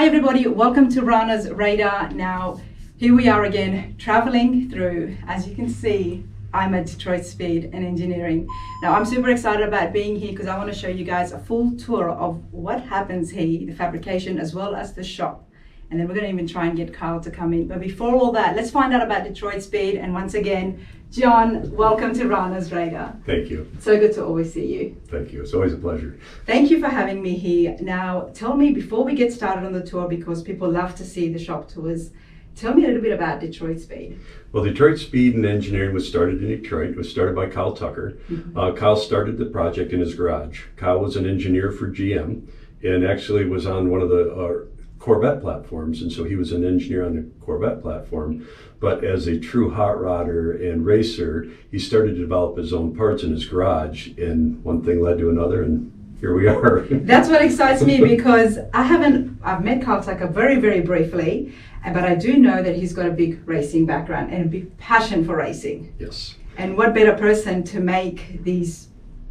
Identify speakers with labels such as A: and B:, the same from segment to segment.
A: Hi everybody, welcome to Rana's Radar. Now, here we are again, traveling through, as you can see, I'm at Detroit Speed and Engineering. Now, I'm super excited about being here because I want to show you guys a full tour of what happens here, the fabrication as well as the shop. And then we're going to even try and get Kyle to come in. But before all that, let's find out about Detroit Speed. And once again, John, welcome to Rana's Radar.
B: Thank you.
A: So good to always see you.
B: Thank you. It's always a pleasure.
A: Thank you for having me here. Now, tell me, before we get started on the tour, because people love to see the shop tours, tell me a little bit about Detroit Speed.
B: Well, Detroit Speed and Engineering was started in Detroit. It was started by Kyle Tucker.
A: Mm-hmm.
B: Kyle started the project in his garage. Kyle was an engineer for GM and actually was on one of the Corvette platforms, and so he was an engineer on the Corvette platform. But as a true hot rodder and racer, he started to develop his own parts in his garage, and one thing led to another, and here we are.
A: That's what excites me, because I've met Kyle Tucker very, very briefly, but I do know that he's got a big racing background and a big passion for racing.
B: Yes.
A: And what better person to make these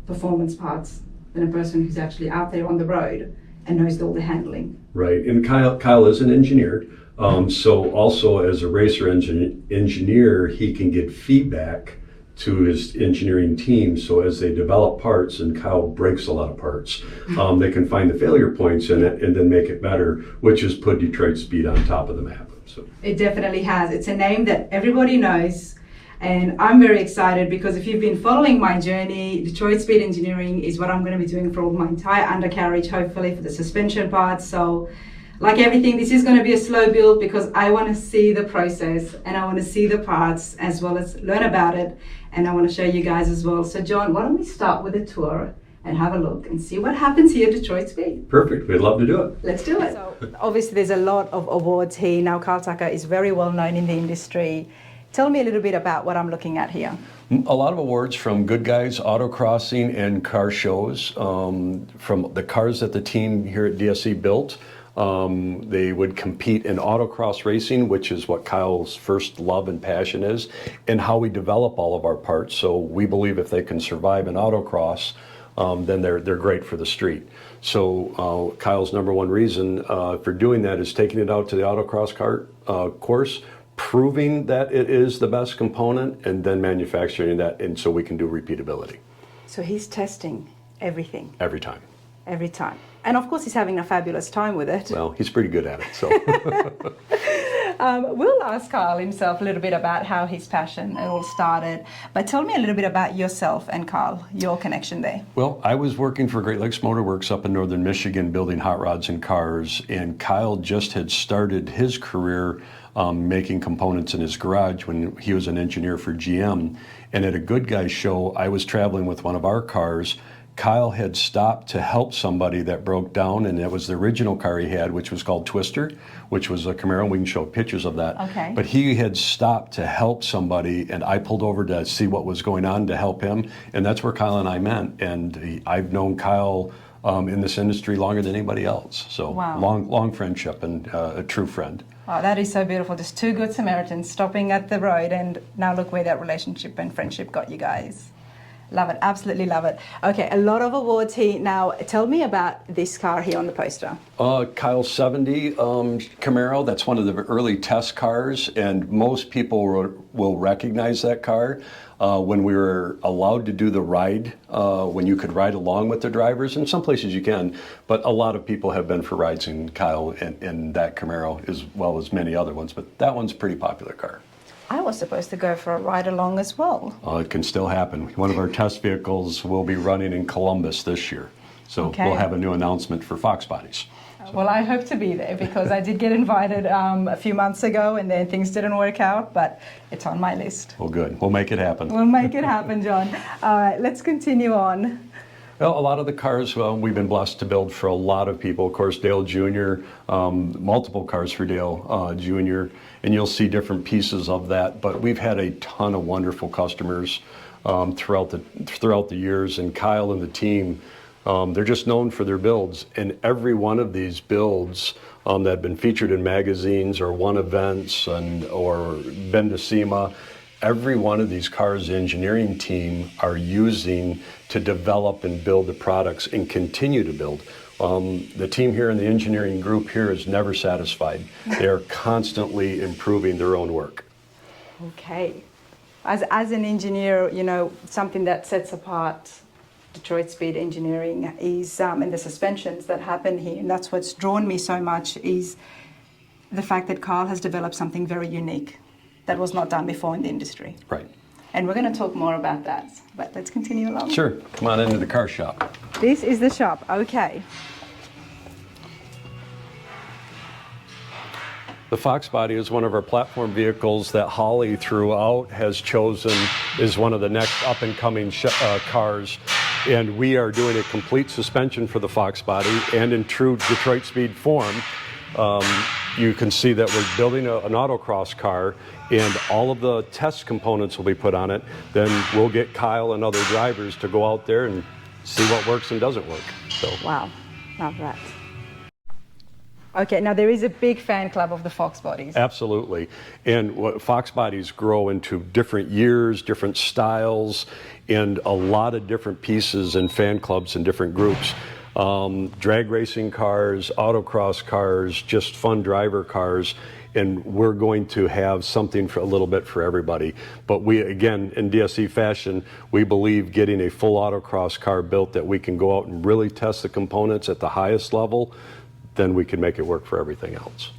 A: performance parts than a person who's actually out there on the road and knows all the handling.
B: Right, and Kyle is an engineer, so also as a racer engineer, he can get feedback to his engineering team, so as they develop parts, and Kyle breaks a lot of parts, they can find the failure points in it and then make it better, which has put Detroit Speed on top of the map. So
A: it definitely has. It's a name that everybody knows. And I'm very excited because if you've been following my journey, Detroit Speed Engineering is what I'm going to be doing for my entire undercarriage, hopefully for the suspension parts. So like everything, this is going to be a slow build because I want to see the process and I want to see the parts as well as learn about it. And I want to show you guys as well. So John, why don't we start with a tour and have a look and see what happens here at Detroit Speed.
B: Perfect, we'd love to do it.
A: Let's do it. So obviously there's a lot of awards here. Now Kyle Tucker is very well known in the industry. Tell me a little bit about what I'm looking at here.
C: A lot of awards from Good Guys, Autocrossing, and car shows. From the cars that the team here at DSE built. They would compete in autocross racing, which is what Kyle's first love and passion is, and how we develop all of our parts. So we believe if they can survive in autocross, then they're great for the street. So Kyle's number one reason for doing that is taking it out to the autocross course, proving that it is the best component, and then manufacturing that, and so we can do repeatability.
A: So he's testing everything.
C: Every time.
A: Every time. And of course he's having a fabulous time with it.
C: Well, he's pretty good at it, so.
A: We'll ask Kyle himself a little bit about how his passion it all started. But tell me a little bit about yourself and Kyle, your connection there.
C: Well, I was working for Great Lakes Motor Works up in northern Michigan building hot rods and cars, and Kyle just had started his career making components in his garage when he was an engineer for GM. And at a Good Guys show, I was traveling with one of our cars. Kyle had stopped to help somebody that broke down, and it was the original car he had, which was called Twister, which was a Camaro. We can show pictures of that.
A: Okay.
C: But he had stopped to help somebody, and I pulled over to see what was going on to help him, and that's where Kyle and I met. And I've known Kyle in this industry longer than anybody else. So
A: wow.
C: long friendship and a true friend.
A: Wow, that is so beautiful. Just two good Samaritans stopping at the road, and now look where that relationship and friendship got you guys. Love it, absolutely love it. Okay, a lot of awards here. Now, tell me about this car here on the poster.
C: Kyle's 70 Camaro, that's one of the early test cars, and most people will recognize that car when we were allowed to do the ride, when you could ride along with the drivers, and some places you can, but a lot of people have been for rides in Kyle in that Camaro, as well as many other ones, but that one's a pretty popular car.
A: I was supposed to go for a ride along as well.
C: It can still happen. One of our test vehicles will be running in Columbus this year. So
A: Okay.
C: we'll have a new announcement for Fox Bodies.
A: Well, I hope to be there because I did get invited a few months ago and then things didn't work out, but it's on my list.
C: Well, good. We'll make it happen.
A: We'll make it happen, John. All right, let's continue on.
C: Well, a lot of the cars we've been blessed to build for a lot of people. Of course, Dale Jr., multiple cars for Dale Jr., and you'll see different pieces of that. But we've had a ton of wonderful customers throughout the years, and Kyle and the team, they're just known for their builds. And every one of these builds that have been featured in magazines or won events or been to SEMA, every one of these cars the engineering team are using to develop and build the products and continue to build. The team here in the engineering group here is never satisfied. They are constantly improving their own work.
A: Okay. As an engineer, you know, something that sets apart Detroit Speed Engineering is, and the suspensions that happen here, and that's what's drawn me so much, is the fact that Carl has developed something very unique that was not done before in the industry.
C: Right.
A: And we're going to talk more about that, but let's continue along.
C: Sure. Come on into the car shop.
A: This is the shop, okay.
C: The Fox Body is one of our platform vehicles that Holly throughout has chosen is one of the next up-and-coming cars. And we are doing a complete suspension for the Fox Body, and in true Detroit Speed form, you can see that we're building an autocross car, and all of the test components will be put on it. Then we'll get Kyle and other drivers to go out there and see what works and doesn't work. So.
A: Wow, love that. Okay, now there is a big fan club of the Fox Bodies.
C: Absolutely. And what Fox Bodies grow into different years, different styles, and a lot of different pieces and fan clubs and different groups. Drag racing cars, autocross cars, just fun driver cars, and we're going to have something for a little bit for everybody. But we, again, in DSE fashion, we believe getting a full autocross car built that we can go out and really test the components at the highest level, then we can make it work for everything else.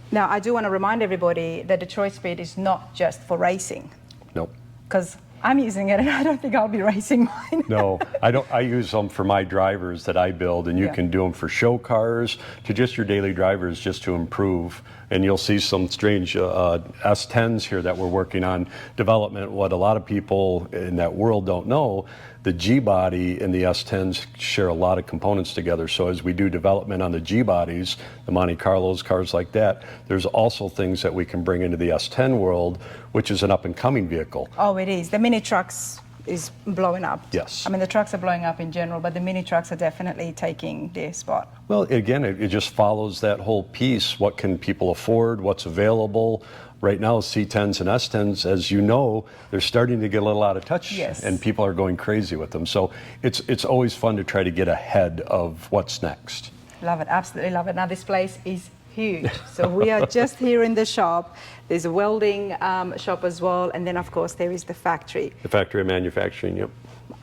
A: Now, I do want to remind everybody that Detroit Speed is not just for racing.
C: Nope.
A: Because I'm using it and I don't think I'll be racing mine.
C: No, I don't. I use them for my drivers that I build, and you can do them for show cars to just your daily drivers just to improve. And you'll see some strange S10s here that we're working on development. What a lot of people in that world don't know, the G-body and the S10s share a lot of components together. So as we do development on the G-bodies, the Monte Carlos, cars like that, there's also things that we can bring into the S10 world, which is an up-and-coming vehicle.
A: Oh, it is. The mini trucks is blowing up.
C: Yes.
A: I mean, the trucks are blowing up in general, but the mini trucks are definitely taking their spot.
C: Well, again, it just follows that whole piece. What can people afford? What's available? Right now, C10s and S10s, as you know, they're starting to get a little out of touch,
A: yes,
C: and people are going crazy with them. So it's always fun to try to get ahead of what's next.
A: Love it, absolutely love it. Now, this place is huge. So we are just here in the shop. There's a welding shop as well, and then, of course, there is the factory.
C: The factory of manufacturing, yep.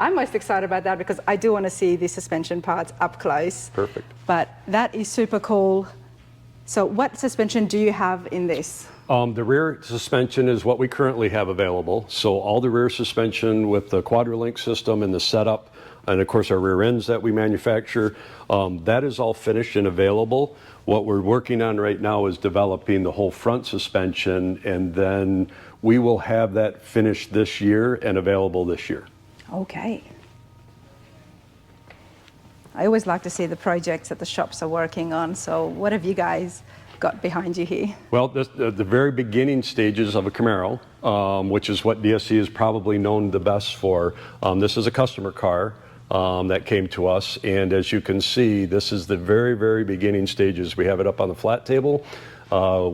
A: I'm most excited about that because I do want to see the suspension parts up close.
C: Perfect.
A: But that is super cool. So what suspension do you have in this?
C: The rear suspension is what we currently have available. So all the rear suspension with the Quadralink system and the setup, and of course our rear ends that we manufacture, that is all finished and available. What we're working on right now is developing the whole front suspension, and then we will have that finished this year and available this year.
A: Okay. I always like to see the projects that the shops are working on. So what have you guys got behind you here?
C: Well, the very beginning stages of a Camaro, which is what DSC is probably known the best for. This is a customer car that came to us, and as you can see, this is the very, very beginning stages. We have it up on the flat table.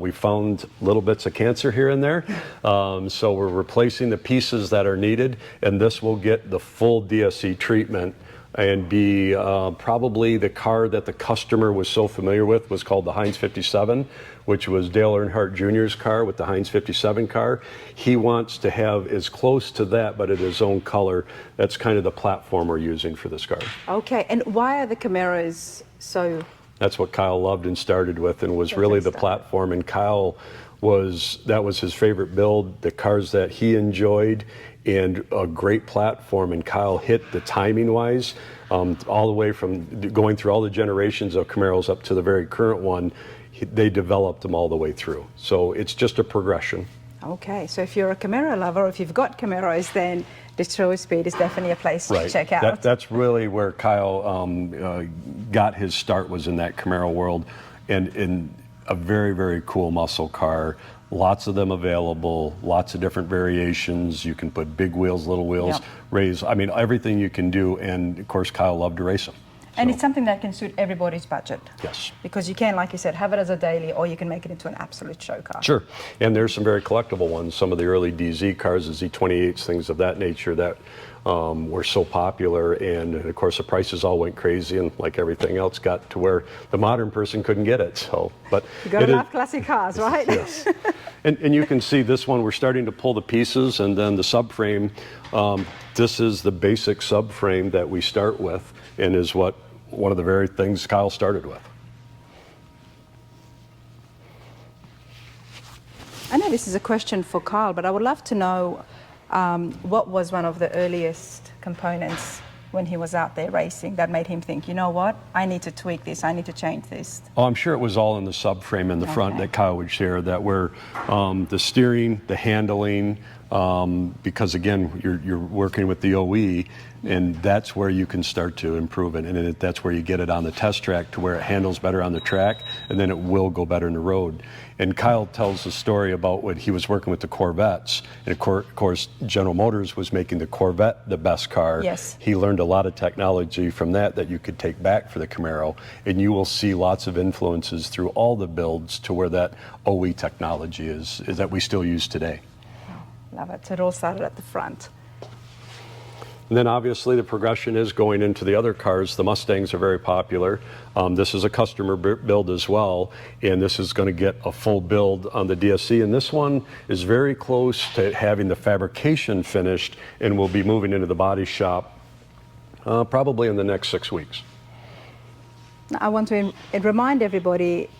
C: We found little bits of cancer here and there, so we're replacing the pieces that are needed, and this will get the full DSC treatment and be probably the car that the customer was so familiar with was called the Heinz 57, which was Dale Earnhardt Jr.'s car with the Heinz 57 car. He wants to have as close to that, but in his own color. That's kind of the platform we're using for this car.
A: Okay, and why are the Camaros so...
C: That's what Kyle loved and started with, and was really the platform. And Kyle that was his favorite build, the cars that he enjoyed, and a great platform. And Kyle hit the timing wise. all the way from going through all the generations of Camaros up to the very current one. They developed them all the way through. So it's just a progression.
A: Okay, so if you're a Camaro lover, or if you've got Camaros, then Detroit Speed is definitely a place to check out.
C: That's really where Kyle got his start, was in that Camaro world, and in a very, very cool muscle car. Lots of them available, lots of different variations. You can put big wheels, little wheels, raise, I mean, everything you can do, and of course Kyle loved to race them.
A: And it's something that can suit everybody's budget.
C: Yes.
A: Because you can, like you said, have it as a daily, or you can make it into an absolute show car.
C: Sure. And there's some very collectible ones. Some of the early DZ cars, the Z28s, things of that nature that were so popular. And of course, the prices all went crazy, and like everything else, got to where the modern person couldn't get it. So, but
A: you got to love classic cars, right?
C: Yes. And you can see this one, we're starting to pull the pieces, and then the subframe. This is the basic subframe that we start with, and is one of the very things Kyle started with.
A: I know this is a question for Kyle, but I would love to know what was one of the earliest components when he was out there racing that made him think, you know what, I need to tweak this, I need to change this?
C: Oh, I'm sure it was all in the subframe in the front that Kyle would share, that were the steering, the handling, because again, you're working with the OE, and that's where you can start to improve it, and that's where you get it on the test track to where it handles better on the track, and then it will go better in the road. And Kyle tells the story about when he was working with the Corvettes, and of course General Motors was making the Corvette the best car.
A: Yes.
C: He learned a lot of technology from that you could take back for the Camaro, and you will see lots of influences through all the builds to where that OE technology is that we still use today.
A: Love it. So it all started at the front.
C: And then obviously the progression is going into the other cars. The Mustangs are very popular. This is a customer build as well, and this is going to get a full build on the DSC. And this one is very close to having the fabrication finished, and will be moving into the body shop probably in the next 6 weeks.
A: I want to remind everybody,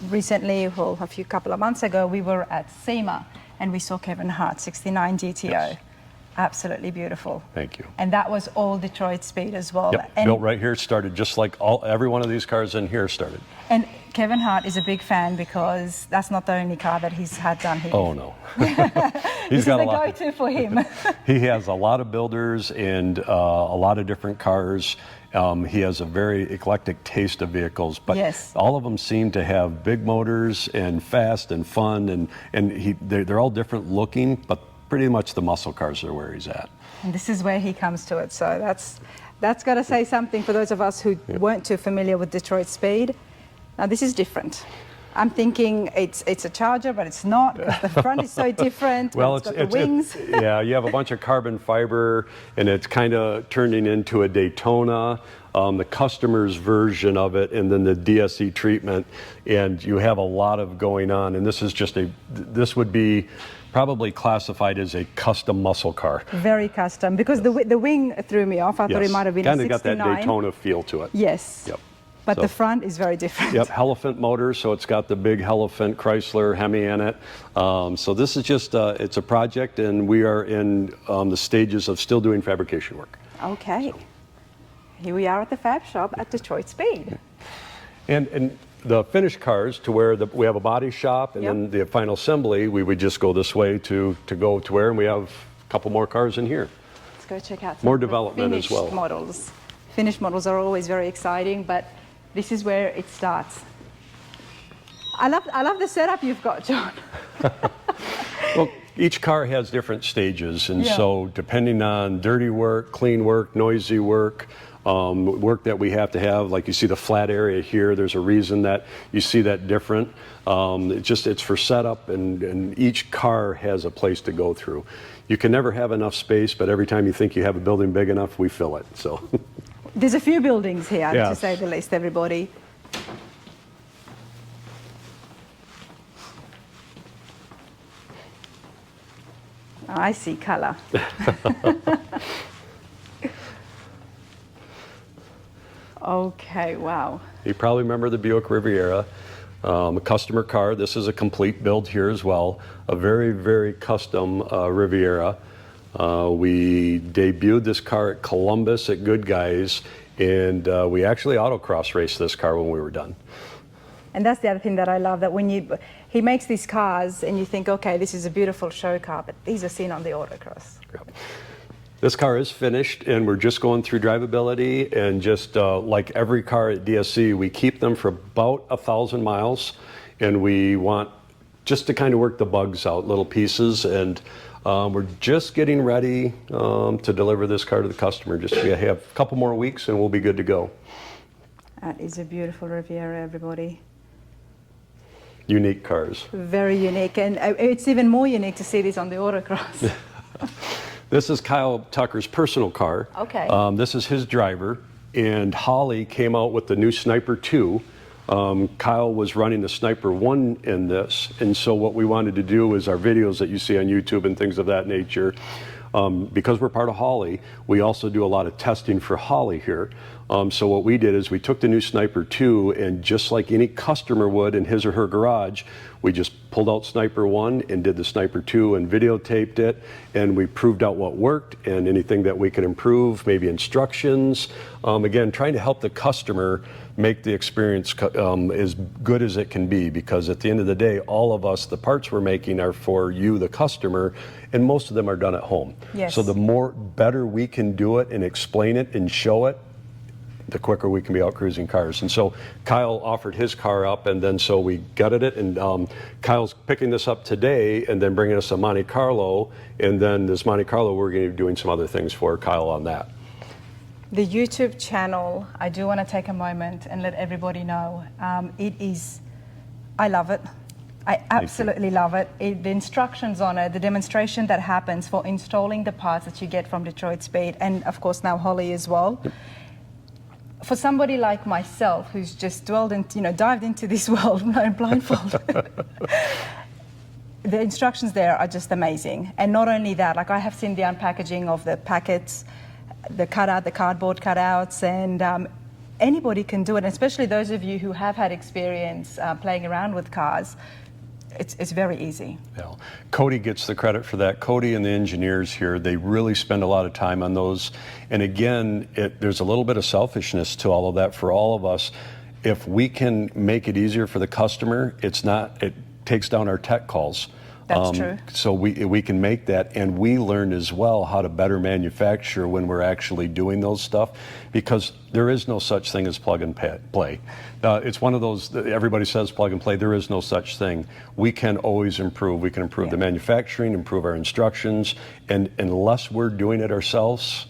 A: recently, well, a couple of months ago, we were at SEMA, and we saw Kevin Hart 69 GTO.
C: Yes.
A: Absolutely beautiful.
C: Thank you.
A: And that was all Detroit Speed as well.
C: Yep.
A: And
C: built right here, started just like every one of these cars in here started.
A: And Kevin Hart is a big fan, because that's not the only car that he's had done here.
C: Oh no.
A: This is the go-to for him.
C: He has a lot of builders and a lot of different cars. He has a very eclectic taste of vehicles, but
A: yes,
C: all of them seem to have big motors and fast and fun, and they're all different looking, but pretty much the muscle cars are where he's at.
A: And this is where he comes to it. So that's got to say something for those of us who weren't too familiar with Detroit Speed. Now this is different. I'm thinking it's a Charger, but it's not, because the front is so different.
C: Well,
A: it's got the wings.
C: Yeah, you have a bunch of carbon fiber, and it's kind of turning into a Daytona, the customer's version of it, and then the DSE treatment, and you have a lot of going on. And this is just this would be probably classified as a custom muscle car.
A: Very custom, because the wing threw me off. I thought it might have been a 69.
C: Kind of got that Daytona feel to it.
A: Yes.
C: Yep.
A: But the front is very different.
C: Yep, Elephant motor, so it's got the big Elephant Chrysler Hemi in it. So this is just, it's a project, and we are in the stages of still doing fabrication work.
A: Okay. So. Here we are at the fab shop at Detroit Speed.
C: And the finished cars, to where we have a body shop, and then the final assembly, we would just go this way to go to where, and we have a couple more cars in here.
A: Let's go check out some
C: more development as well.
A: Models. Finished models are always very exciting, but this is where it starts. I love the setup you've got, John.
C: Well, each car has different stages, and so depending on dirty work, clean work, noisy work, work that we have to have, like you see the flat area here, there's a reason that you see that different. It's for setup, and each car has a place to go through. You can never have enough space, but every time you think you have a building big enough, we fill it. So
A: there's a few buildings here, to say the least, everybody. I see color. Okay, wow.
C: You probably remember the Buick Riviera, a customer car. This is a complete build here as well, a very, very custom Riviera. We debuted this car at Columbus at Good Guys, and we actually autocross raced this car when we were done.
A: And that's the other thing that I love, that when he makes these cars and you think, okay, this is a beautiful show car, but these are seen on the autocross.
C: Yep. This car is finished, and we're just going through drivability, and just like every car at DSC, we keep them for about 1,000 miles, and we want just to kind of work the bugs out, little pieces, and we're just getting ready to deliver this car to the customer. Just we have a couple more weeks and we'll be good to go.
A: That is a beautiful Riviera, everybody.
C: Unique cars.
A: Very unique, and it's even more unique to see this on the autocross.
C: This is Kyle Tucker's personal car.
A: Okay.
C: This is his driver, and Holly came out with the new Sniper 2. Kyle was running the Sniper 1 in this, and so what we wanted to do is our videos that you see on YouTube and things of that nature, because we're part of Holly, we also do a lot of testing for Holly here. So what we did is we took the new Sniper 2, and just like any customer would in his or her garage, we just pulled out Sniper 1 and did the Sniper 2 and videotaped it, and we proved out what worked and anything that we could improve, maybe instructions. Again, trying to help the customer make the experience as good as it can be, because at the end of the day, all of us, the parts we're making are for you, the customer, and most of them are done at home.
A: Yes.
C: So the better we can do it and explain it and show it, the quicker we can be out cruising cars. And so Kyle offered his car up, and then so we gutted it, and Kyle's picking this up today and then bringing us a Monte Carlo, and then this Monte Carlo we're going to be doing some other things for Kyle on that.
A: The YouTube channel, I do want to take a moment and let everybody know, I love it. I absolutely love it. The instructions on it, the demonstration that happens for installing the parts that you get from Detroit Speed, and of course now Holly as well. Yep. For somebody like myself who's just dived into this world blindfolded, the instructions there are just amazing. And not only that, like I have seen the unpackaging of the packets, the cardboard cutouts, and anybody can do it, and especially those of you who have had experience playing around with cars. It's very easy. Yeah.
C: Cody gets the credit for that. Cody and the engineers here, they really spend a lot of time on those. And again, there's a little bit of selfishness to all of that for all of us. If we can make it easier for the customer, it takes down our tech calls.
A: That's true. So
C: we can make that, and we learned as well how to better manufacture when we're actually doing those stuff, because there is no such thing as plug and play. It's one of those that everybody says plug and play. There is no such thing. We can always improve. We can improve the manufacturing, improve our instructions, and unless we're doing it ourselves,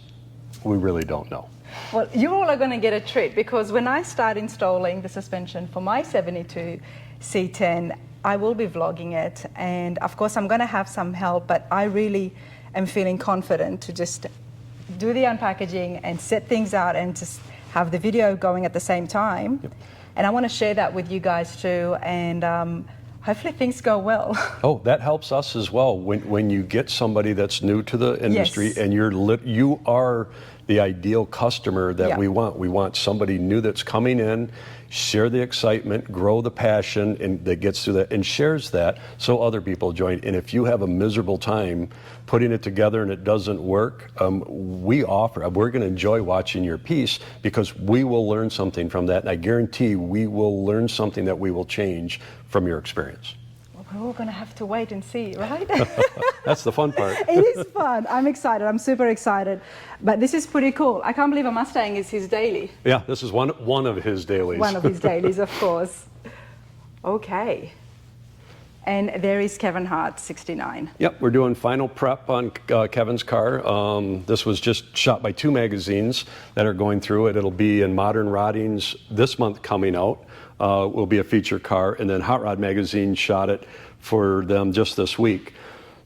C: we really don't know.
A: Well, you all are going to get a treat, because when I start installing the suspension for my 72 C10, I will be vlogging it, and of course I'm going to have some help, but I really am feeling confident to just do the unpackaging and set things out and just have the video going at the same time. Yep. And I want to share that with you guys too, and hopefully things go well. Oh,
C: that helps us as well. When you get somebody that's new to the industry,
A: yes,
C: and you are the ideal customer that we want. We want somebody new that's coming in, share the excitement, grow the passion, and that gets through that and shares that so other people join. And if you have a miserable time putting it together and it doesn't work, we're going to enjoy watching your piece, because we will learn something from that. And I guarantee we will learn something that we will change from your experience.
A: We're all going to have to wait and see, right?
C: That's the fun part.
A: It is fun. I'm excited. I'm super excited. But this is pretty cool. I can't believe a Mustang is his daily.
C: Yeah, this is one of his dailies.
A: One of his dailies, of course. Okay. And there is Kevin Hart, 69.
C: Yep, we're doing final prep on Kevin's car. This was just shot by 2 magazines that are going through it. It'll be in Modern Roddings this month coming out. Will be a feature car, and then Hot Rod Magazine shot it for them just this week.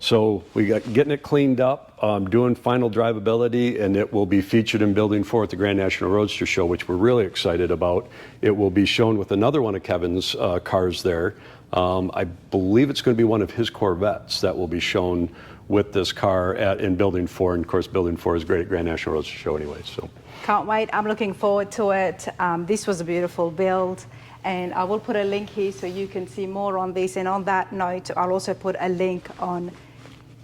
C: So we got getting it cleaned up, doing final drivability, and it will be featured in Building 4 at the Grand National Roadster Show, which we're really excited about. It will be shown with another one of Kevin's cars there. I believe it's going to be one of his Corvettes that will be shown with this car in Building 4, and of course Building 4 is great at Grand National Roadster Show anyway. So
A: can't wait. I'm looking forward to it. This was a beautiful build. And I will put a link here so you can see more on this. And on that note, I'll also put a link on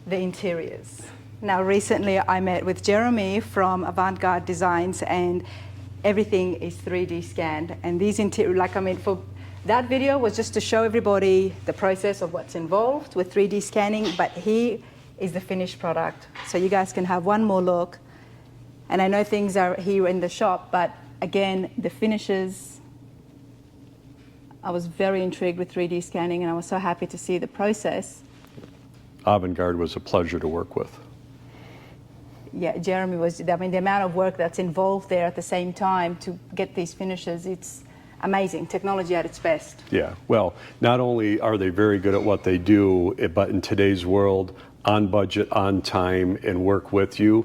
A: the interiors. Now, recently I met with Jeremy from Avant-Garde Designs, and everything is 3D scanned. And these for that video was just to show everybody the process of what's involved with 3D scanning, but here is the finished product. So you guys can have one more look. And I know things are here in the shop, but again, the finishes, I was very intrigued with 3D scanning, and I was so happy to see the process.
C: Avant-Garde was a pleasure to work with.
A: Yeah, Jeremy the amount of work that's involved there at the same time to get these finishes, it's amazing. Technology at its best.
C: Yeah, well, not only are they very good at what they do, but in today's world, on budget, on time, and work with you,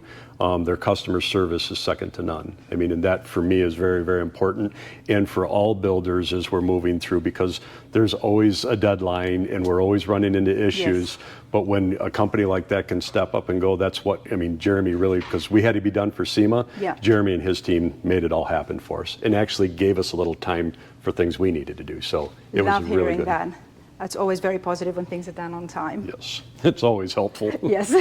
C: their customer service is second to none. I mean, and that for me is very, very important. And for all builders as we're moving through, because there's always a deadline and we're always running into issues. Yes. But when a company like that can step up and go, that's what, I mean, Jeremy really, because we had to be done for SEMA, yeah. Jeremy and his team made it all happen for us and actually gave us a little time for things we needed to do. So it was really
A: hearing
C: good.
A: That. It's always very positive when things are done on time.
C: Yes, it's always helpful.
A: Yes.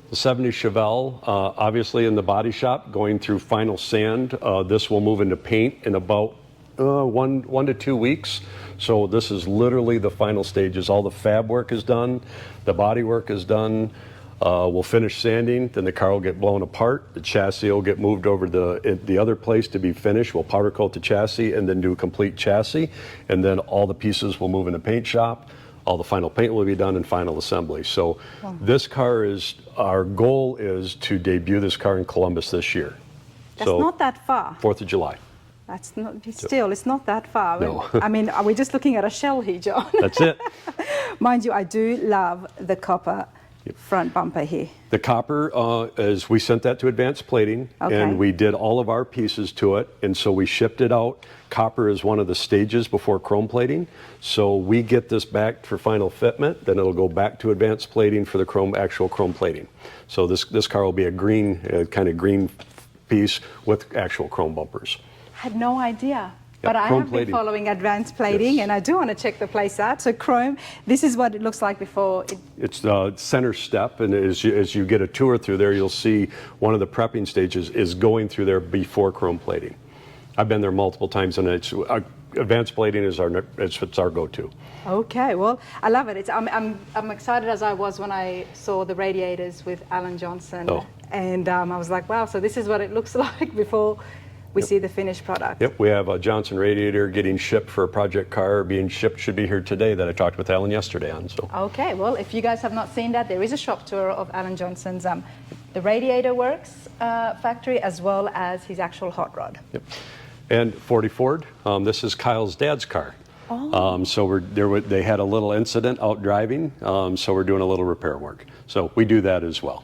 C: The 70 Chevelle, obviously in the body shop, going through final sand. This will move into paint in about 1 to 2 weeks. So this is literally the final stages. All the fab work is done, the body work is done. We'll finish sanding, then the car will get blown apart. The chassis will get moved over to the other place to be finished. We'll powder coat the chassis and then do a complete chassis. And then all the pieces will move in the paint shop. All the final paint will be done in final assembly. So this car our goal is to debut this car in Columbus this year.
A: That's not that far.
C: 4th of July.
A: That's not, still, it's not that far.
C: No.
A: I mean, are we just looking at a shell here, John?
C: That's it.
A: Mind you, I do love the copper front bumper here.
C: The copper is, we sent that to advanced plating, and we did all of our pieces to it, and so we shipped it out. Copper is one of the stages before chrome plating, so we get this back for final fitment, then it'll go back to advanced plating for the actual chrome plating. So this car will be a green, kind of green piece with actual chrome bumpers.
A: I had no idea. But I have been following advanced plating, and I do want to check the place out. So chrome, this is what it looks like before.
C: It's the center step, and as you get a tour through there, you'll see one of the prepping stages is going through there before chrome plating. I've been there multiple times, and it's advanced plating is our go-to.
A: Okay, well, I love it. I'm excited as I was when I saw the radiators with Alan Johnson, and I was like, wow. So this is what it looks like before we see the finished product.
C: Yep, we have a Johnson radiator getting shipped for a project car, being shipped, should be here today, that I talked with Alan yesterday on. So.
A: Okay, well, if you guys have not seen that, there is a shop tour of Alan Johnson's the Radiator Works factory, as well as his actual hot rod.
C: Yep. And 40 Ford, this is Kyle's dad's car.
A: Oh.
C: So they had a little incident out driving, so we're doing a little repair work. So we do that as well.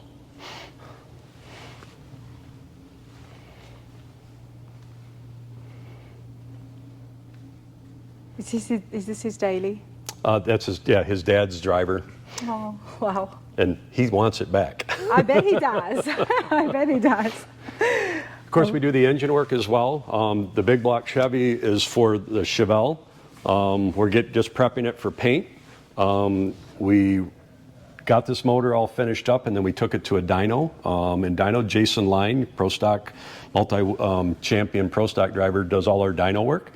A: Is this his daily?
C: That's his dad's driver.
A: Oh, wow.
C: And he wants it back.
A: I bet he does. I bet he does.
C: Of course, we do the engine work as well. The big block Chevy is for the Chevelle. We're just prepping it for paint. We got this motor all finished up, and then we took it to a dyno. And dyno, Jason Line, Pro Stock, multi-champion Pro Stock driver, does all our dyno work.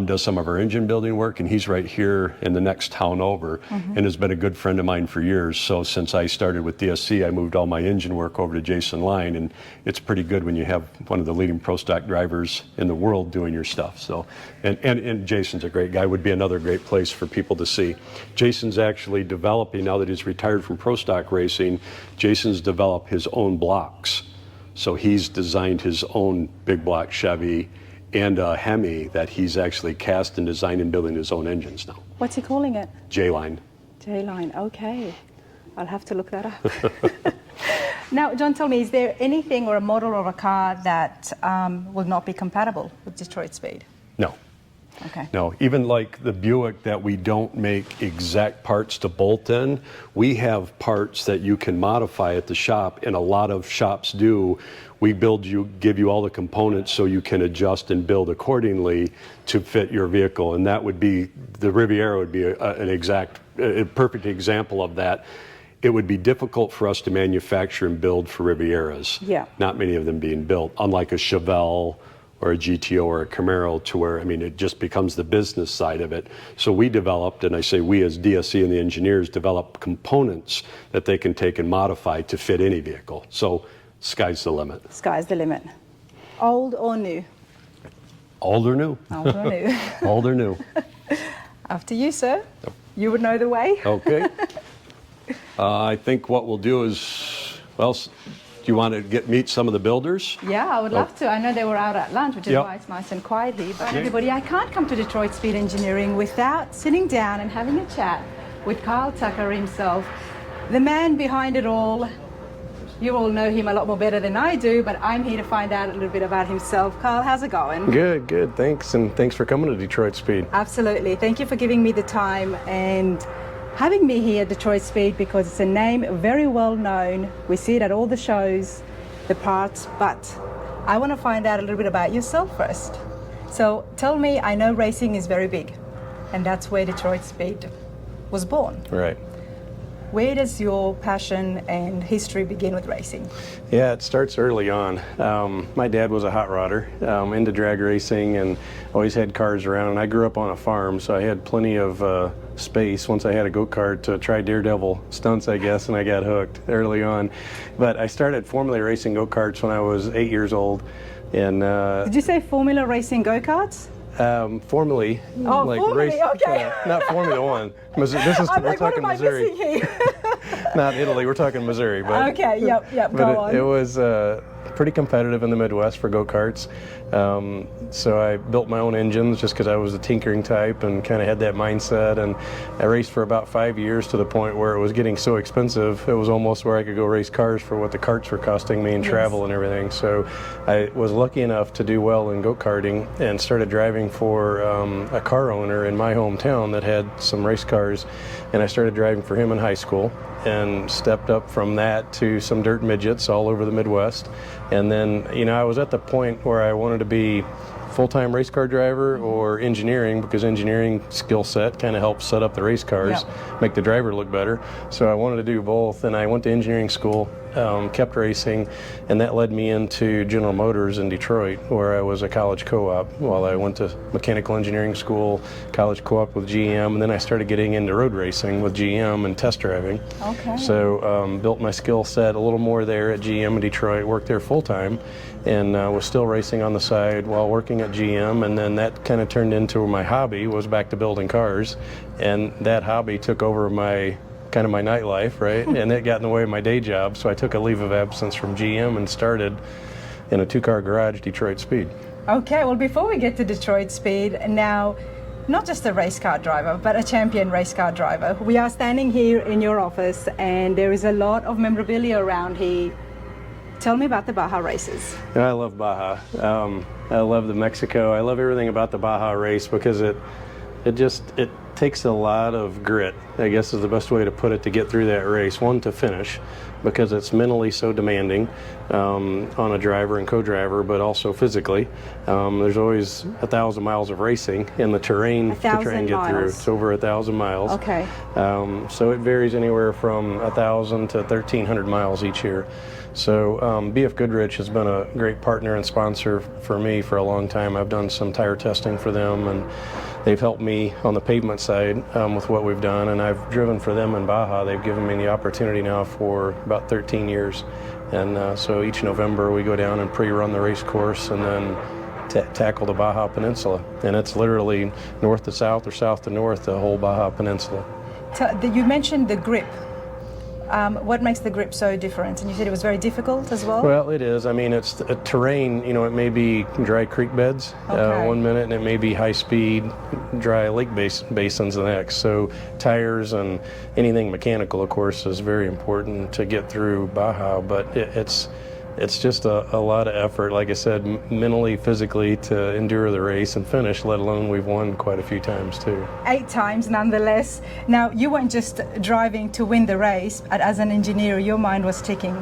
C: Does some of our engine building work, and he's right here in the next town over, and has been a good friend of mine for years. So since I started with DSC, I moved all my engine work over to Jason Line, and it's pretty good when you have one of the leading Pro Stock drivers in the world doing your stuff. So, and Jason's a great guy, would be another great place for people to see. Jason's actually developing, now that he's retired from Pro Stock racing, Jason's developed his own blocks. So he's designed his own big block Chevy and a Hemi that he's actually cast and designed and building his own engines now.
A: What's he calling it?
C: J-Line.
A: J-Line, okay. I'll have to look that up. Now, John, tell me, is there anything or a model or a car that will not be compatible with Detroit Speed?
C: No.
A: Okay.
C: No, even like the Buick that we don't make exact parts to bolt in, we have parts that you can modify at the shop, and a lot of shops do. We give you all the components so you can adjust and build accordingly to fit your vehicle, and that would be, the Riviera would be an exact a perfect example of that. It would be difficult for us to manufacture and build for Rivieras.
A: Yeah.
C: Not many of them being built, unlike a Chevelle or a GTO or a Camaro, to where, I mean, it just becomes the business side of it. So we developed, and I say we as DSC and the engineers develop components that they can take and modify to fit any vehicle. So sky's the limit.
A: Sky's the limit. Old or new?
C: Old or new?
A: Old or new.
C: Old or new.
A: After you, sir. You would know the way.
C: Okay. I think what we'll do is, well, do you want to meet some of the builders?
A: Yeah, I would love to. I know they were out at lunch, which is
C: Yep.
A: why it's nice and quiet here. But everybody, I can't come to Detroit Speed Engineering without sitting down and having a chat with Kyle Tucker himself, the man behind it all. You all know him a lot more better than I do, but I'm here to find out a little bit about himself. Kyle, how's it going?
D: Good, good. Thanks, and thanks for coming to Detroit Speed.
A: Absolutely. Thank you for giving me the time and having me here at Detroit Speed, because it's a name very well known. We see it at all the shows, the parts, but I want to find out a little bit about yourself first. So tell me, I know racing is very big, and that's where Detroit Speed was born.
D: Right.
A: Where does your passion and history begin with racing?
D: Yeah, it starts early on. My dad was a hot rodder, into drag racing, and always had cars around. And I grew up on a farm, so I had plenty of space once I had a go-kart to try daredevil stunts, I guess, and I got hooked early on. But I started formally racing go-karts when I was 8 years old. And
A: Did you say Formula Racing go-karts?
D: formally,
A: Oh, formally, okay.
D: not Formula One. This is
A: I'm
D: we're
A: like, what
D: talking
A: am I
D: Missouri,
A: missing here?
D: not Italy. We're talking Missouri. But
A: Okay, yep,
D: but
A: go on.
D: it was pretty competitive in the Midwest for go-karts. So I built my own engines just because I was a tinkering type and kind of had that mindset. And I raced for about 5 years to the point where it was getting so expensive, it was almost where I could go race cars for what the carts were costing me and travel and everything. So I was lucky enough to do well in go-karting and started driving for a car owner in my hometown that had some race cars. And I started driving for him in high school and stepped up from that to some dirt midgets all over the Midwest. And then, I was at the point where I wanted to be full-time race car driver or engineering, because engineering skill set kind of helps set up the race cars, make the driver look better. So I wanted to do both, and I went to engineering school, kept racing, and that led me into General Motors in Detroit, where I was a college co-op while I went to mechanical engineering school, college co-op with GM, and then I started getting into road racing with GM and test driving.
A: Okay.
D: So built my skill set a little more there at GM in Detroit, worked there full-time, and was still racing on the side while working at GM. And then that kind of turned into my hobby, was back to building cars, and that hobby took over my nightlife, right? And it got in the way of my day job, so I took a leave of absence from GM and started in a two-car garage, Detroit Speed.
A: Okay, well, before we get to Detroit Speed, now, not just a race car driver, but a champion race car driver. We are standing here in your office, and there is a lot of memorabilia around here. Tell me about the Baja races.
D: I love Baja. I love the Mexico. I love everything about the Baja race because it takes a lot of grit, I guess is the best way to put it, to get through that race. One, to finish, because it's mentally so demanding on a driver and co-driver, but also physically. There's always 1,000 miles of racing in the terrain to try and get through. It's over 1,000 miles.
A: Okay.
D: So it varies anywhere from 1,000 to 1,300 miles each year. So BF Goodrich has been a great partner and sponsor for me for a long time. I've done some tire testing for them, and they've helped me on the pavement side with what we've done, and I've driven for them in Baja. They've given me the opportunity now for about 13 years. And so each November we go down and pre-run the race course and then tackle the Baja Peninsula. And it's literally north to south or south to north, the whole Baja Peninsula.
A: You mentioned the grip. What makes the grip so different? And you said it was very difficult as well?
D: Well, it is. I mean, it's a terrain, it may be dry creek beds one minute, and it may be high-speed, dry lake basins the next. So tires and anything mechanical, of course, is very important to get through Baja, but it's just a lot of effort, like I said, mentally, physically, to endure the race and finish, let alone we've won quite a few times too.
A: 8 times nonetheless. Now, you weren't just driving to win the race, but as an engineer, your mind was ticking.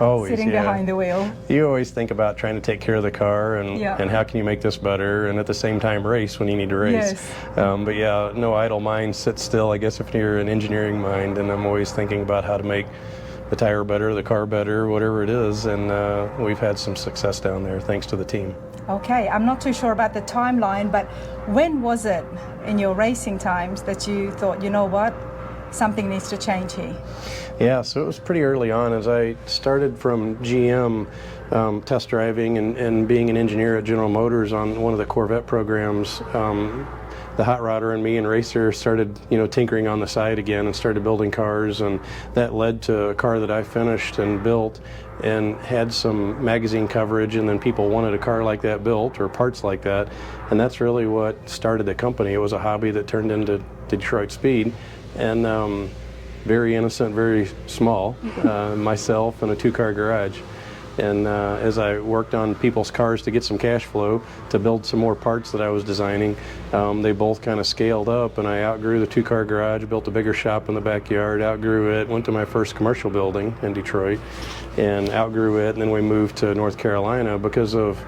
D: Always,
A: sitting
D: yeah.
A: behind the wheel.
D: You always think about trying to take care of the car and,
A: Yeah.
D: and how can you make this better, and at the same time race when you need to race.
A: Yes.
D: But yeah, no idle mind, sit still. I guess if you're an engineering mind, and I'm always thinking about how to make the tire better, the car better, whatever it is, and we've had some success down there thanks to the team.
A: Okay, I'm not too sure about the timeline, but when was it in your racing times that you thought, you know what, something needs to change here?
D: Yeah, so it was pretty early on as I started from GM test driving and being an engineer at General Motors on one of the Corvette programs. The hot rodder and me and Racer started, tinkering on the side again and started building cars, and that led to a car that I finished and built and had some magazine coverage, and then people wanted a car like that built or parts like that, and that's really what started the company. It was a hobby that turned into Detroit Speed, and very innocent, very small, myself and a two-car garage. And as I worked on people's cars to get some cash flow to build some more parts that I was designing, they both kind of scaled up, and I outgrew the two-car garage, built a bigger shop in the backyard, outgrew it, went to my first commercial building in Detroit, and outgrew it, and then we moved to North Carolina because of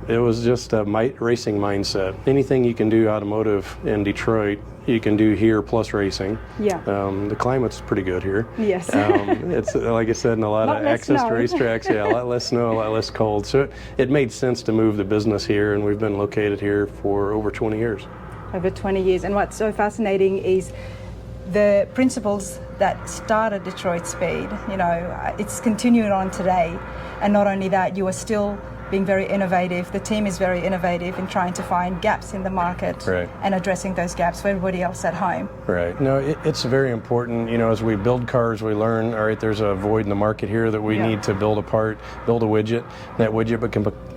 D: it was just a racing mindset. Anything you can do automotive in Detroit, you can do here plus racing.
A: Yeah.
D: The climate's pretty good here.
A: Yes.
D: It's like I said, in a lot of access to racetracks. Yeah, a lot less snow, a lot less cold. So it made sense to move the business here, and we've been located here for over 20 years.
A: Over 20 years. And what's so fascinating is the principles that started Detroit Speed. It's continuing on today. And not only that, you are still being very innovative. The team is very innovative in trying to find gaps in the market,
D: right,
A: and addressing those gaps for everybody else at home.
D: Right. No, it's very important. As we build cars, we learn, all right, there's a void in the market here that we need to build a part, build a widget. That widget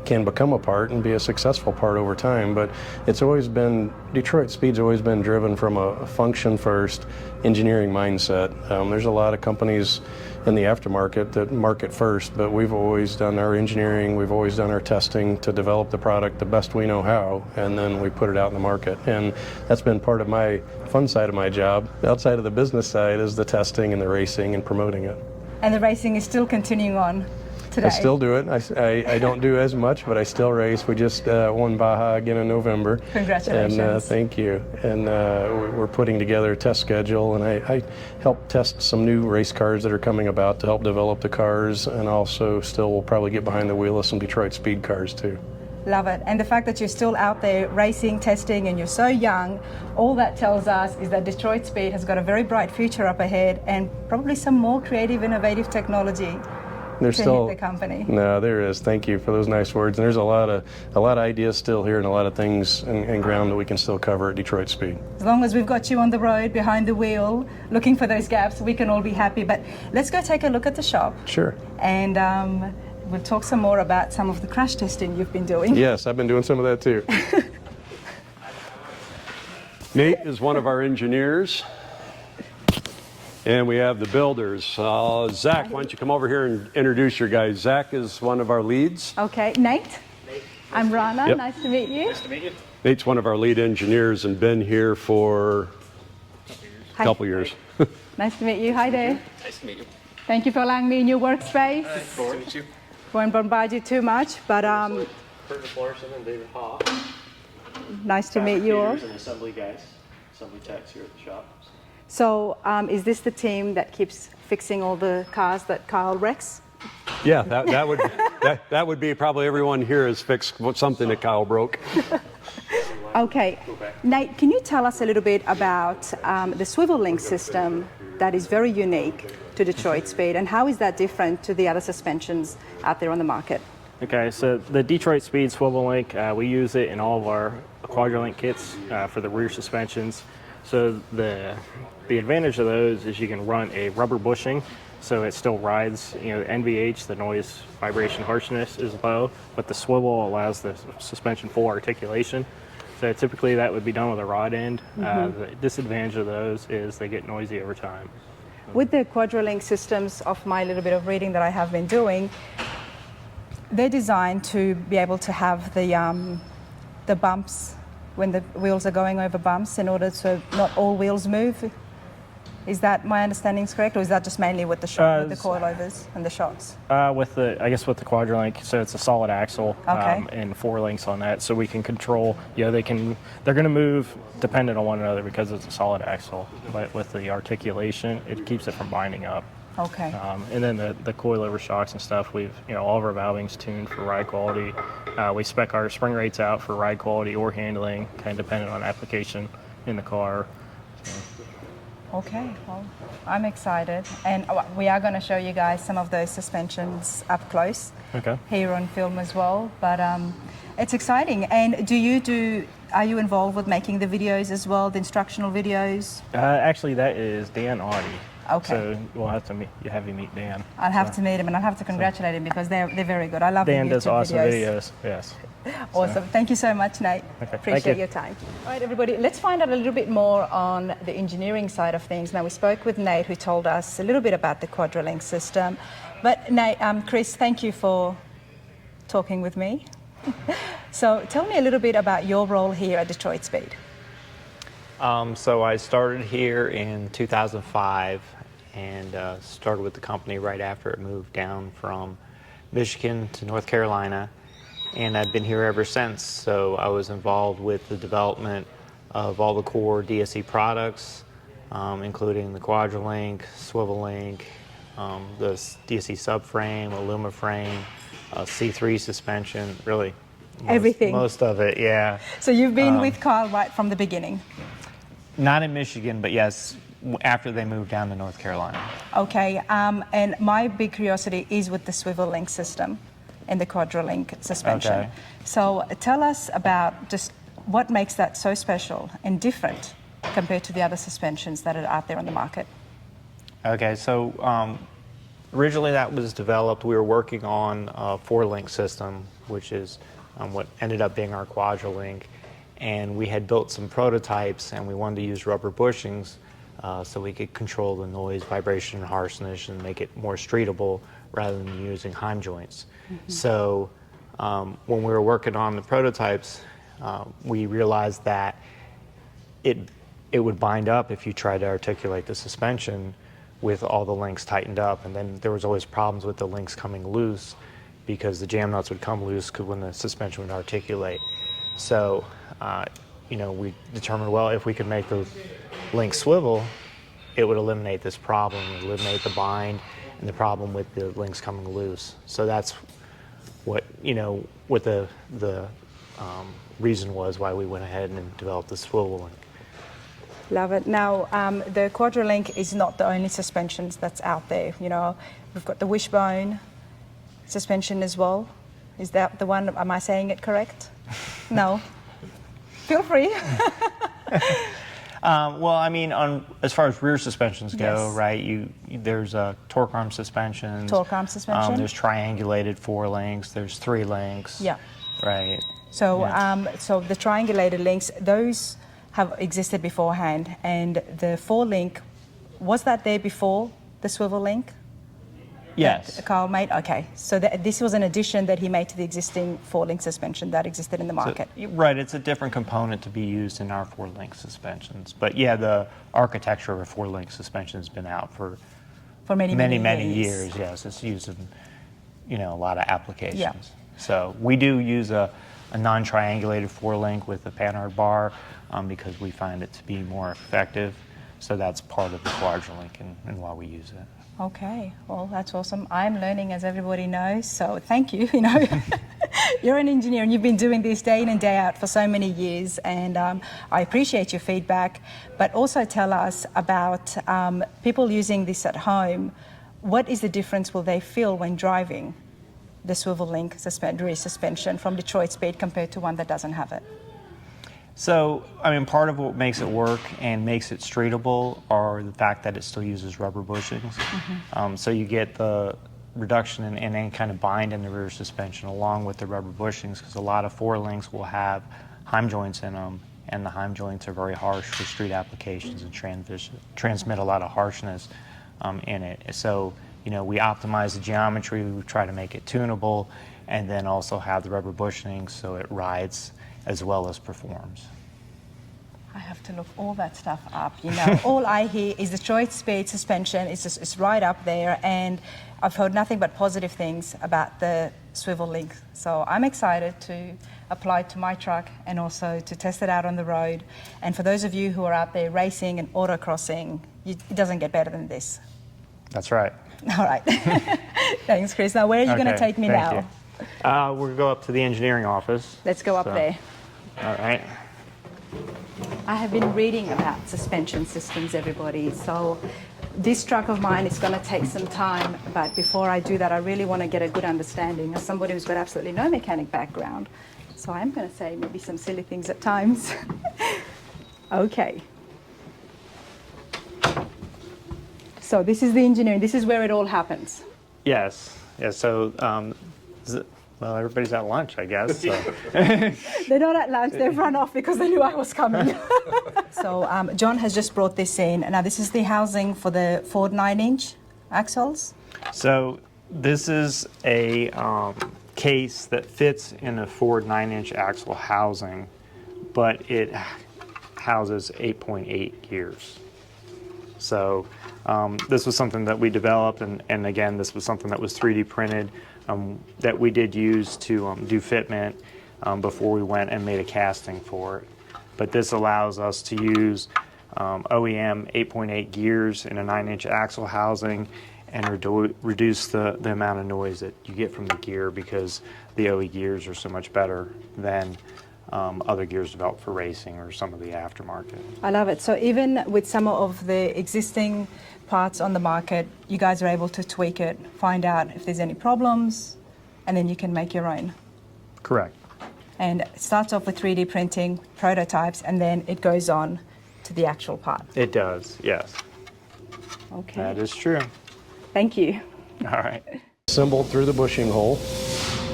D: can become a part and be a successful part over time. But it's always been, Detroit Speed's always been driven from a function-first engineering mindset. There's a lot of companies in the aftermarket that market first, but we've always done our engineering, we've always done our testing to develop the product the best we know how, and then we put it out in the market. And that's been part of my fun side of my job. Outside of the business side is the testing and the racing and promoting it.
A: And the racing is still continuing on today.
D: I still do it. I don't do as much, but I still race. We just won Baja again in November.
A: Congratulations.
D: And thank you. And we're putting together a test schedule, and I help test some new race cars that are coming about to help develop the cars, and also still will probably get behind the wheel of some Detroit Speed cars too.
A: Love it. And the fact that you're still out there racing, testing, and you're so young, all that tells us is that Detroit Speed has got a very bright future up ahead, and probably some more creative, innovative technology.
D: There's still
A: hit the company.
D: No, there is. Thank you for those nice words. And there's a lot of ideas still here, and a lot of things and ground that we can still cover at Detroit Speed.
A: As long as we've got you on the road behind the wheel, looking for those gaps, we can all be happy. But let's go take a look at the shop.
D: Sure.
A: And we'll talk some more about some of the crash testing you've been doing.
D: Yes, I've been doing some of that too.
C: Nate is one of our engineers. And we have the builders. Zach, why don't you come over here and introduce your guys. Zach is one of our leads.
A: Okay, Nate. I'm Rana.
C: Yep.
A: Nice to meet you.
E: Nice to meet you.
C: Nate's one of our lead engineers and been here for a couple years.
A: Nice to meet you. Hi there.
E: Nice to meet you.
A: Thank you for allowing me in your workspace.
E: Nice to meet you.
A: Won't bombard you too much, but
E: Curtis Larson and David Haw.
A: nice to meet you all.
E: And assembly guys, assembly techs here at the shop.
A: So is this the team that keeps fixing all the cars that Kyle wrecks?
C: Yeah, that would be probably everyone here has fixed something that Kyle broke.
A: Okay. Nate, can you tell us a little bit about the swivel link system that is very unique to Detroit Speed, and how is that different to the other suspensions out there on the market?
F: Okay, so the Detroit Speed swivel link, we use it in all of our Quadralink kits for the rear suspensions. So the advantage of those is you can run a rubber bushing, so it still rides. The NVH, the noise, vibration, harshness is low, but the swivel allows the suspension full articulation. So typically that would be done with a rod end. The disadvantage of those is they get noisy over time.
A: With the Quadralink systems, of my little bit of reading that I have been doing, they're designed to be able to have the bumps when the wheels are going over bumps, in order so not all wheels move. Is that my understanding is correct, or is that just mainly with the with the coilovers and the shocks?
F: With the Quadralink, so it's a solid axle
A: Okay.
F: and 4 links on that, so we can control. They're going to move dependent on one another because it's a solid axle. But with the articulation, it keeps it from binding up.
A: Okay.
F: And then the coilover shocks and stuff, all of our valving's tuned for ride quality. We spec our spring rates out for ride quality or handling, kind of dependent on application in the car.
A: Okay, well, I'm excited, and we are going to show you guys some of those suspensions up close here on film as well. But it's exciting. And are you involved with making the videos as well, the instructional videos?
F: Actually, that is Dan Audie.
A: Okay.
F: So we'll have to have you meet Dan.
A: I'll have to meet him, and I'll have to congratulate him because they're very good. I love
F: Dan
A: the YouTube
F: does awesome videos. Yes.
A: Awesome. Thank you so much, Nate.
F: Okay.
A: Appreciate your time. All right, everybody, let's find out a little bit more on the engineering side of things. Now, we spoke with Nate, who told us a little bit about the Quadralink system. But Nate, Chris, thank you for talking with me. So tell me a little bit about your role here at Detroit Speed.
G: So I started here in 2005 and started with the company right after it moved down from Michigan to North Carolina. And I've been here ever since. So I was involved with the development of all the core DSE products, including the Quadralink, swivel link, the DSE subframe, AlumaFrame, C3 suspension, really
A: Everything.
G: Most of it, yeah.
A: So you've been with Carl right from the beginning?
G: Not in Michigan, but yes, after they moved down to North Carolina.
A: Okay, and my big curiosity is with the swivel link system and the Quadralink suspension.
G: Okay.
A: So tell us about just what makes that so special and different compared to the other suspensions that are out there on the market.
G: Okay, so originally that was developed, we were working on a 4-link system, which is what ended up being our Quadralink. And we had built some prototypes and we wanted to use rubber bushings so we could control the noise, vibration, and harshness and make it more streetable rather than using Heim joints. Mm-hmm. So when we were working on the prototypes, we realized that it would bind up if you tried to articulate the suspension with all the links tightened up, and then there was always problems with the links coming loose because the jam nuts would come loose when the suspension would articulate. So we determined, well, if we could make the links swivel, it would eliminate this problem, eliminate the bind and the problem with the links coming loose. So that's what the reason was why we went ahead and developed the swivel link.
A: Love it. Now, the Quadralink is not the only suspensions that's out there. We've got the wishbone suspension as well. Is that the one? Am I saying it correct? No. Feel free.
G: Well, I mean, as far as rear suspensions go,
A: Yes.
G: right? There's torque arm suspensions.
A: Torque arm suspension.
G: There's triangulated 4 links. There's 3 links.
A: Yeah.
G: Right.
A: So,
G: Yeah.
A: so the triangulated links, those have existed beforehand, and the 4-link, was that there before the swivel link?
G: Yes.
A: That Carl made? Okay. So this was an addition that he made to the existing 4-link suspension that existed in the market.
G: Right, it's a different component to be used in our 4-link suspensions. But yeah, the architecture of a 4-link suspension has been out for many years. Yes, it's used in a lot of applications.
A: Yeah.
G: So we do use a non-triangulated 4-link with a Panhard bar because we find it to be more effective. So that's part of the Quadralink and why we use it.
A: Okay, well, that's awesome. I'm learning, as everybody knows, so thank you. You're an engineer and you've been doing this day in and day out for so many years, and I appreciate your feedback. But also tell us about people using this at home. What is the difference will they feel when driving the swivel link rear suspension from Detroit Speed compared to one that doesn't have it?
G: So, I mean, part of what makes it work and makes it streetable are the fact that it still uses rubber bushings. Mm-hmm. So you get the reduction in any kind of bind in the rear suspension along with the rubber bushings, because a lot of 4-links will have Heim joints in them, and the Heim joints are very harsh for street applications and transmit a lot of harshness in it. So, we optimize the geometry, we try to make it tunable, and then also have the rubber bushings so it rides as well as performs.
A: I have to look all that stuff up, you know. All I hear is Detroit Speed suspension. It's right up there, and I've heard nothing but positive things about the swivel link. So I'm excited to apply it to my truck and also to test it out on the road. And for those of you who are out there racing and autocrossing, it doesn't get better than this.
G: That's right.
A: All right. Thanks, Chris. Now, where are you going to
G: Okay,
A: take me
G: thank
A: now?
G: you. We'll go up to the engineering office.
A: Let's go up
G: So,
A: there.
G: All right.
A: I have been reading about suspension systems, everybody. So this truck of mine is going to take some time, but before I do that, I really want to get a good understanding as somebody who's got absolutely no mechanic background. So I'm going to say maybe some silly things at times. Okay. So this is the engineering. This is where it all happens.
G: Yes. Yeah. So, well, everybody's at lunch, I guess. So.
A: They're not at lunch. They've run off because they knew I was coming. So John has just brought this in. Now this is the housing for the Ford 9-inch axles.
G: So this is a case that fits in a Ford 9-inch axle housing, but it houses 8.8 gears. So this was something that we developed, and again, this was something that was 3D printed that we did use to do fitment before we went and made a casting for it. But this allows us to use OEM 8.8 gears in a 9-inch axle housing and reduce the amount of noise that you get from the gear, because the OE gears are so much better than other gears developed for racing or some of the aftermarket.
A: I love it. So even with some of the existing parts on the market, you guys are able to tweak it, find out if there's any problems, and then you can make your own.
G: Correct.
A: And it starts off with 3D printing, prototypes, and then it goes on to the actual part.
G: It does, yes.
A: Okay.
G: That is true.
A: Thank you.
G: All right.
D: Assembled through the bushing hole.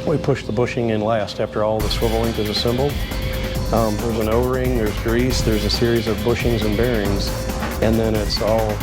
D: We push the bushing in last after all the swivel link is assembled. There's an O-ring, there's grease, there's a series of bushings and bearings, and then it's all